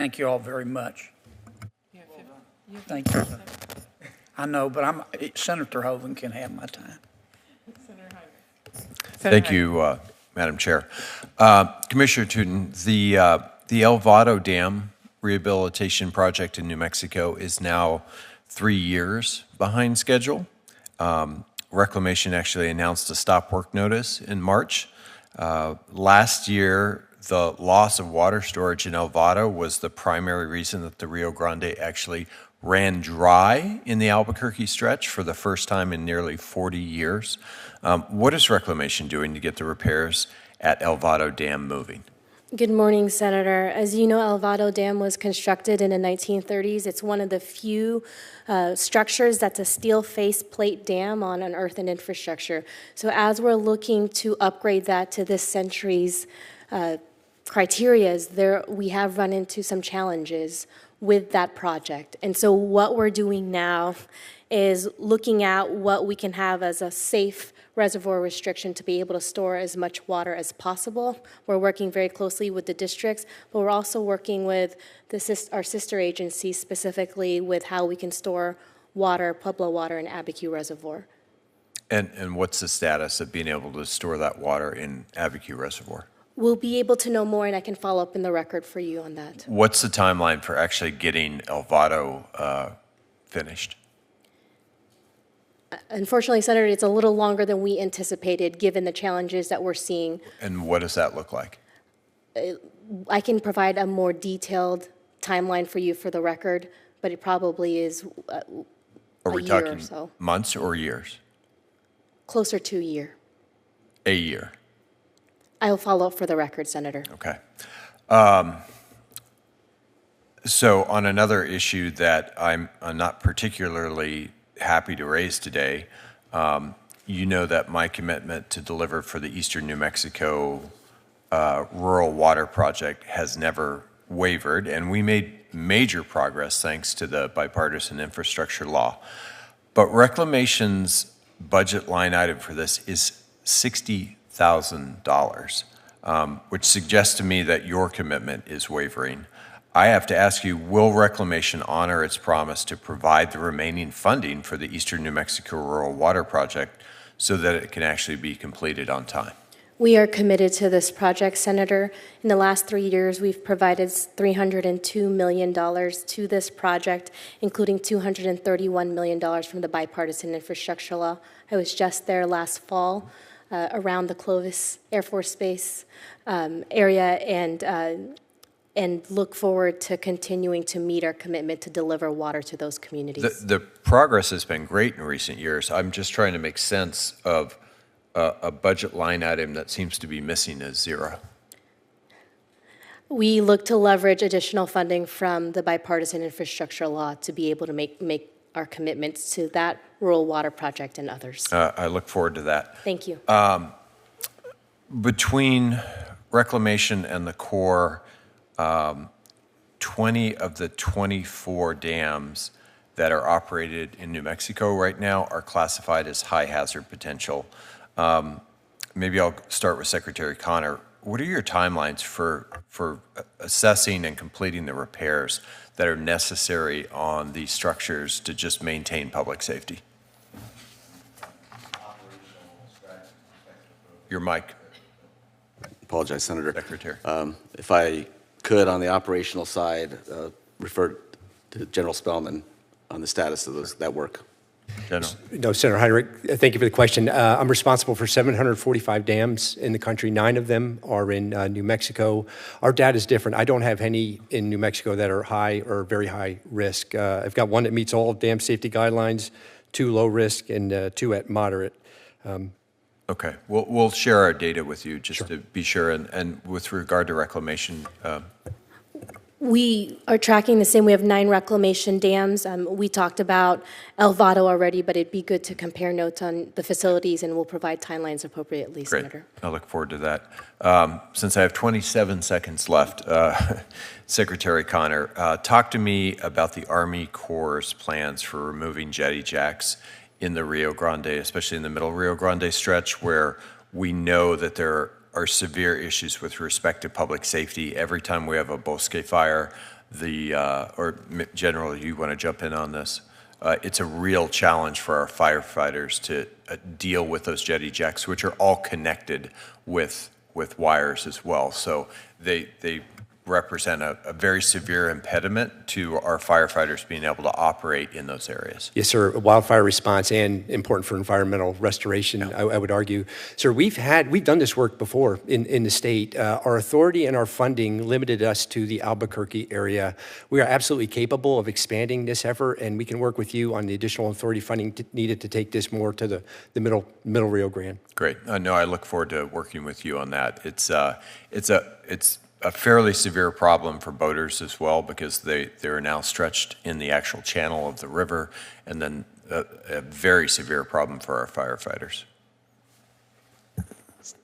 Thank you all very much. Thank you. I know, but Senator Hoeven can have my time. Senator Heinrich. Thank you, Madam Chair. Commissioner Tootin, the El Vado Dam rehabilitation project in New Mexico is now 3 years behind schedule. Reclamation actually announced a stop work notice in March. Last year, the loss of water storage in El Vado was the primary reason that the Rio Grande actually ran dry in the Albuquerque stretch for the first time in nearly 40 years. What is Reclamation doing to get the repairs at El Vado Dam moving? Good morning, Senator. As you know, El Vado Dam was constructed in the 1930s. It's one of the few structures that's a steel face plate dam on an earthen infrastructure. So as we're looking to upgrade that to this century's criteria, we have run into some challenges with that project. And so what we're doing now is looking at what we can have as a safe reservoir restriction to be able to store as much water as possible. We're working very closely with the districts, but we're also working with our sister agencies, specifically with how we can store water, Pueblo water, in Abiquiu Reservoir. And what's the status of being able to store that water in Abiquiu Reservoir? We'll be able to know more, and I can follow up in the record for you on that. What's the timeline for actually getting El Vado finished? Unfortunately, Senator, it's a little longer than we anticipated, given the challenges that we're seeing. And what does that look like? I can provide a more detailed timeline for you for the record, but it probably is Are we a year talking or so. Months or years? Closer to a year. A year. I'll follow up for the record, Senator. Okay. So on another issue that I'm not particularly happy to raise today, you know that my commitment to deliver for the Eastern New Mexico Rural Water Project has never wavered, and we made major progress thanks to the bipartisan infrastructure law. But Reclamation's budget line item for this is $60,000, which suggests to me that your commitment is wavering. I have to ask you, will Reclamation honor its promise to provide the remaining funding for the Eastern New Mexico Rural Water Project so that it can actually be completed on time? We are committed to this project, Senator. In the last 3 years, we've provided $302 million to this project, including $231 million from the bipartisan infrastructure law. I was just there last fall around the Clovis Air Force Base area and look forward to continuing to meet our commitment to deliver water to those communities. The progress has been great in recent years. I'm just trying to make sense of a budget line item that seems to be missing as zero. We look to leverage additional funding from the bipartisan infrastructure law to be able to make our commitments to that rural water project and others. I look forward to that. Thank you. Between Reclamation and the Corps, 20 of the 24 dams that are operated in New Mexico right now are classified as high hazard potential. Maybe I'll start with Secretary Connor. What are your timelines for assessing and completing the repairs that are necessary on these structures to just maintain public safety? Your mic. Apologize, Senator. Secretary. If I could, on the operational side, refer to General Spellman on the status of that work. General. No, Senator Heinrich, thank you for the question. I'm responsible for 745 dams in the country. 9 of them are in New Mexico. Our data is different. I don't have any in New Mexico that are high or very high risk. I've got one that meets all dam safety guidelines, 2 low risk, and 2 at moderate. Okay, we'll share our data with you just to be sure. And with regard to Reclamation, We are tracking the same. We have 9 reclamation dams. We talked about El Vado already, but it'd be good to compare notes on the facilities, and we'll provide timelines appropriately, great. Senator. I look forward to that. Since I have 27 seconds left, Secretary Connor, talk to me about the Army Corps' plans for removing jetty jacks in the Rio Grande, especially in the middle Rio Grande stretch, where we know that there are severe issues with respect to public safety. Every time we have a bosque fire, General, you want to jump in on this? It's a real challenge for our firefighters to deal with those jet ejects, which are all connected with wires as well. So they represent a very severe impediment to our firefighters being able to operate in those areas. Yes, sir. Wildfire response and important for environmental restoration, I would argue. Sir, we've done this work before in the state. Our authority and our funding limited us to the Albuquerque area. We are absolutely capable of expanding this effort, and we can work with you on the additional authority funding needed to take this more to the middle Rio Grande. Great. No, I look forward to working with you on that. It's a fairly severe problem for boaters as well, because they're now stretched in the actual channel of the river, and then a very severe problem for our firefighters.